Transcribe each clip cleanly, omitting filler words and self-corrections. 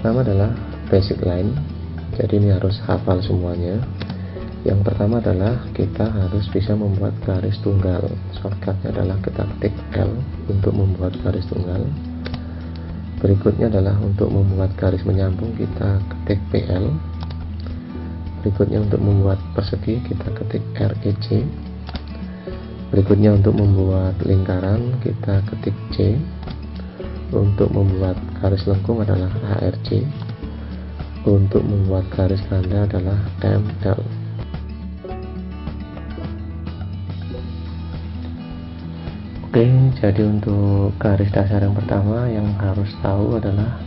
pertama adalah basic line, jadi ini harus hafal semuanya. Yang pertama adalah kita harus bisa membuat garis tunggal. Shortcutnya adalah kita ketik L untuk membuat garis tunggal. Berikutnya adalah untuk membuat garis menyambung kita ketik PL. Berikutnya untuk membuat persegi kita ketik REC. Berikutnya untuk membuat lingkaran kita ketik C. Untuk membuat garis lengkung adalah ARC. Untuk membuat garis ganda adalah ML. Oke, jadi untuk garis dasar yang pertama yang harus tahu adalah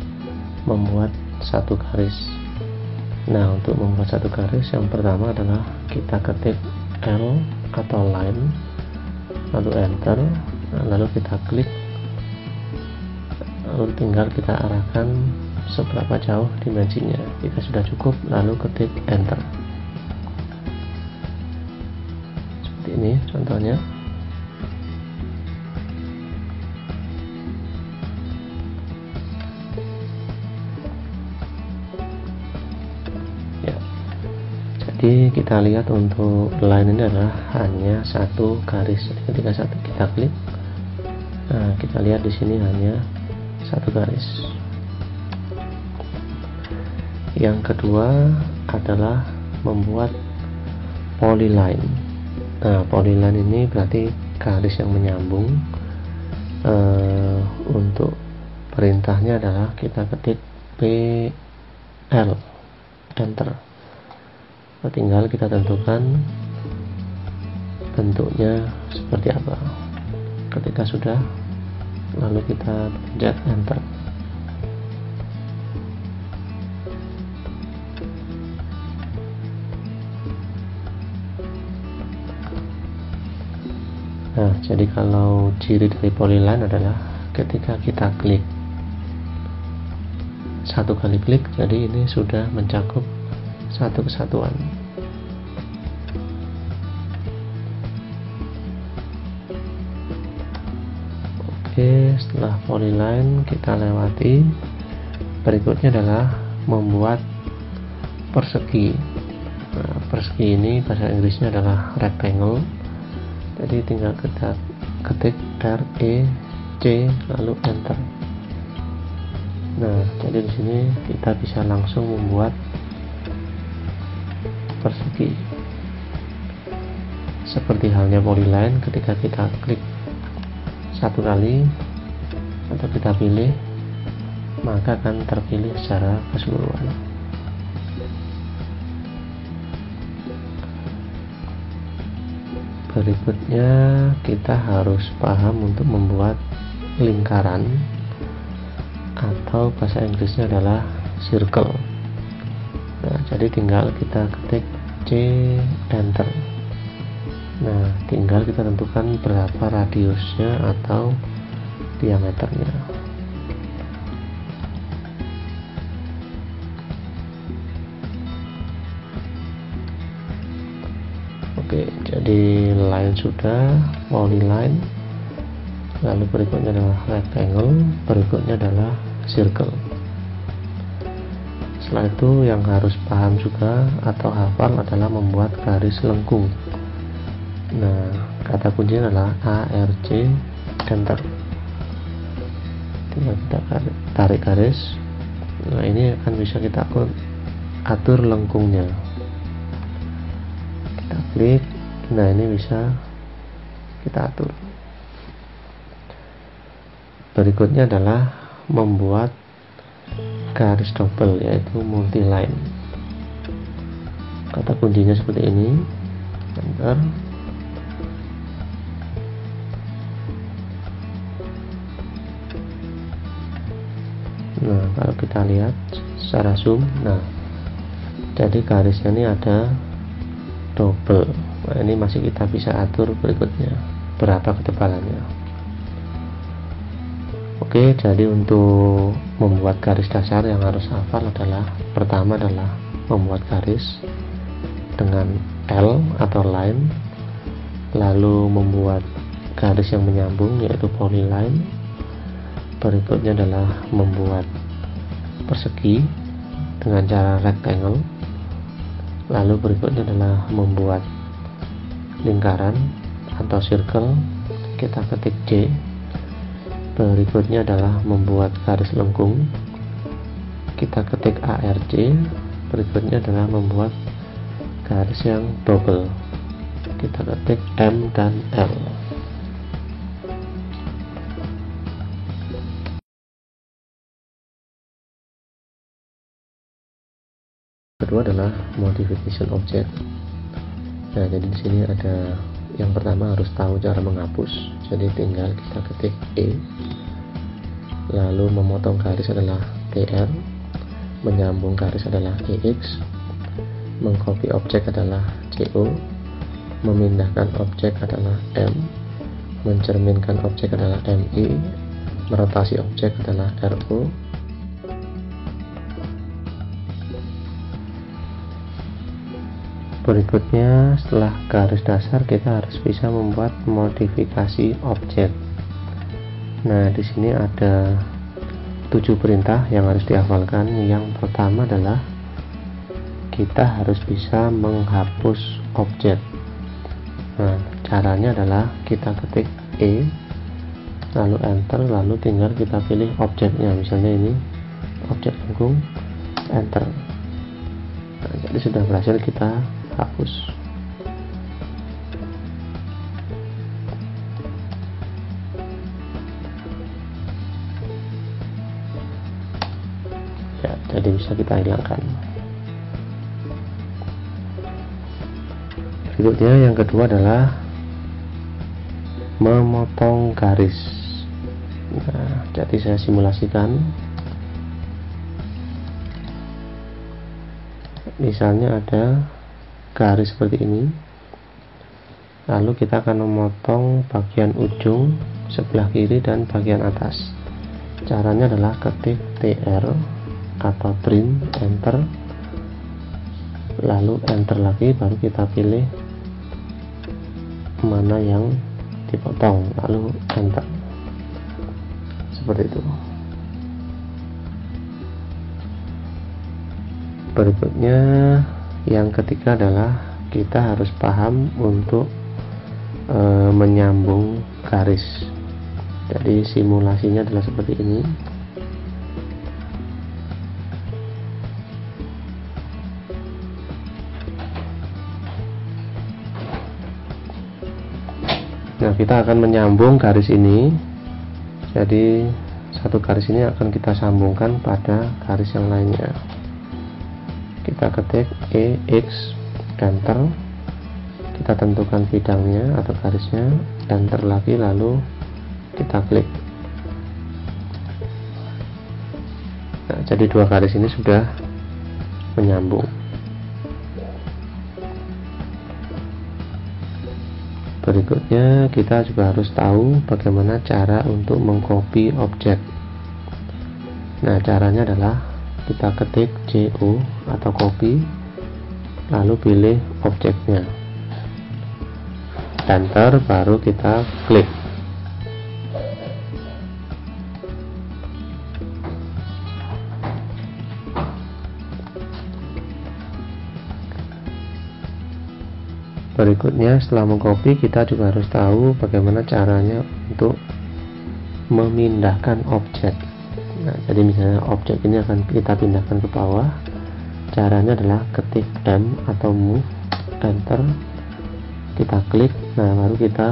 membuat satu garis. Nah, untuk membuat satu garis yang pertama adalah kita ketik L atau line, lalu enter, lalu kita klik, lalu tinggal kita arahkan seberapa jauh dimensinya. Jika sudah cukup, lalu ketik enter. Seperti ini contohnya. Jadi kita lihat untuk line ini adalah hanya satu garis. Ketika kita klik, nah kita lihat di sini hanya satu garis. Yang kedua adalah membuat polyline. Nah, polyline ini berarti garis yang menyambung. Untuk perintahnya adalah kita ketik PL, enter. Tinggal kita tentukan bentuknya seperti apa. Ketika sudah, lalu kita pencet enter. Nah, jadi kalau ciri dari polyline adalah ketika kita klik, satu kali klik, jadi ini sudah mencakup satu kesatuan. Oke, setelah polyline kita lewati. Berikutnya adalah membuat persegi. Nah, persegi ini bahasa Inggrisnya adalah rectangle. Jadi tinggal kita ketik REC lalu enter. Nah, jadi di sini kita bisa langsung membuat persegi. Seperti halnya polyline, ketika kita klik satu kali atau kita pilih, maka akan terpilih secara keseluruhan. Berikutnya kita harus paham untuk membuat lingkaran, atau bahasa Inggrisnya adalah circle. Nah, jadi tinggal kita ketik C, enter. Nah, tinggal kita tentukan berapa radiusnya atau diameternya. Oke, jadi line sudah, polyline, lalu berikutnya adalah rectangle, berikutnya adalah circle. Setelah itu yang harus paham juga atau hafal adalah membuat garis lengkung. Nah, kata kuncinya adalah ARC, enter. Tinggal kita tarik garis. Nah, ini akan bisa kita atur lengkungnya. Kita klik. Nah, ini bisa kita atur. Berikutnya adalah membuat garis double, yaitu multi line. Kata kuncinya seperti ini, enter. Nah, kalau kita lihat secara zoom, nah jadi garisnya ini ada double. Nah, ini masih kita bisa atur berikutnya berapa ketebalannya. Oke, jadi untuk membuat garis dasar yang harus hafal adalah, pertama adalah membuat garis dengan L atau line, lalu membuat garis yang menyambung yaitu polyline. Berikutnya adalah membuat persegi dengan cara rectangle. Lalu berikutnya adalah membuat lingkaran atau circle, kita ketik J. Berikutnya adalah membuat garis lengkung, kita ketik ARC. Berikutnya adalah membuat garis yang double, kita ketik M dan L. Kedua adalah modification object. Nah, jadi di sini ada yang pertama harus tahu cara menghapus. Jadi tinggal kita ketik E, lalu memotong garis adalah TR, menyambung garis adalah EX, mengcopy objek adalah CO, memindahkan objek adalah M, mencerminkan objek adalah MI, merotasi objek adalah RO. Berikutnya, setelah garis dasar kita harus bisa membuat modifikasi objek. Nah, di sini ada 7 perintah yang harus dihafalkan. Yang pertama adalah kita harus bisa menghapus objek. Nah, caranya adalah kita ketik E, lalu enter, lalu tinggal kita pilih objeknya. Misalnya ini objek lengkung, enter. Nah, jadi sudah berhasil kita hapus. Ya, jadi bisa kita hilangkan. Berikutnya yang kedua adalah memotong garis. Nah, jadi saya simulasikan. Misalnya ada garis seperti ini, lalu kita akan memotong bagian ujung sebelah kiri dan bagian atas. Caranya adalah ketik TR atau trim, enter, lalu enter lagi, baru kita pilih mana yang dipotong, lalu enter, seperti itu. Berikutnya yang ketiga adalah kita harus paham untuk menyambung garis. Jadi simulasinya adalah seperti ini. Nah, kita akan menyambung garis ini. Jadi satu garis ini akan kita sambungkan pada garis yang lainnya. Kita ketik EX, enter, kita tentukan bidangnya atau garisnya, enter lagi, lalu kita klik. Nah, jadi dua garis ini sudah menyambung. Berikutnya kita juga harus tahu bagaimana cara untuk mengcopy objek. Nah, caranya adalah kita ketik CO atau copy, lalu pilih objeknya, enter, baru kita klik. Berikutnya, setelah mengcopy, kita juga harus tahu bagaimana caranya untuk memindahkan objek. Nah, jadi misalnya objek ini akan kita pindahkan ke bawah. Caranya adalah ketik M atau move, enter, kita klik. Nah, baru kita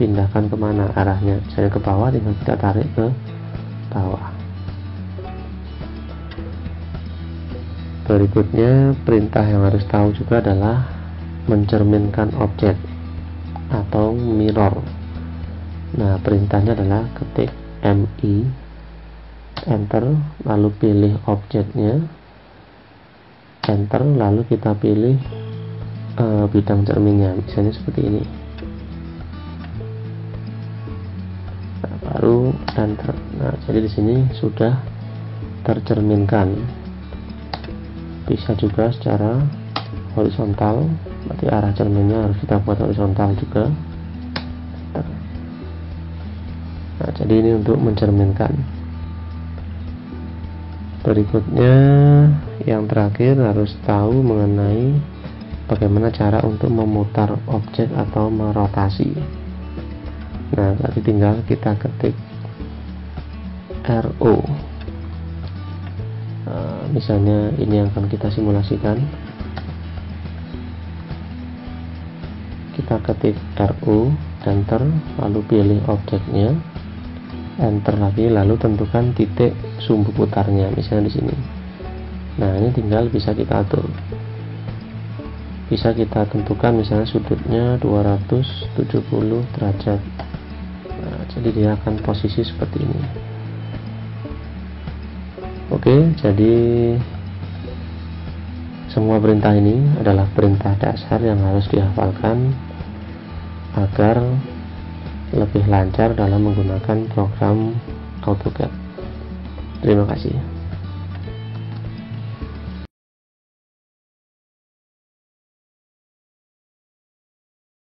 pindahkan kemana arahnya. Misalnya ke bawah, tinggal kita tarik ke bawah. Berikutnya, perintah yang harus tahu juga adalah mencerminkan objek atau mirror. Nah, perintahnya adalah ketik MI, enter, lalu pilih objeknya, enter, lalu kita pilih bidang cerminnya, misalnya seperti ini. Nah, baru enter. Nah, jadi di sini sudah tercerminkan. Bisa juga secara horizontal, berarti arah cerminnya harus kita buat horizontal juga. Nah, jadi ini untuk mencerminkan. Berikutnya, yang terakhir harus tahu mengenai bagaimana cara untuk memutar objek atau merotasi. Nah, tadi tinggal kita ketik RO. Misalnya ini yang akan kita simulasikan. Kita ketik RO, enter, lalu pilih objeknya, enter lagi, lalu tentukan titik sumbu putarnya, misalnya di sini. Nah, ini tinggal bisa kita atur. Bisa kita tentukan misalnya sudutnya 270 derajat. Nah, jadi dia akan posisi seperti ini. Oke, jadi semua perintah ini adalah perintah dasar yang harus dihafalkan agar lebih lancar dalam menggunakan program AutoCAD. Terima kasih.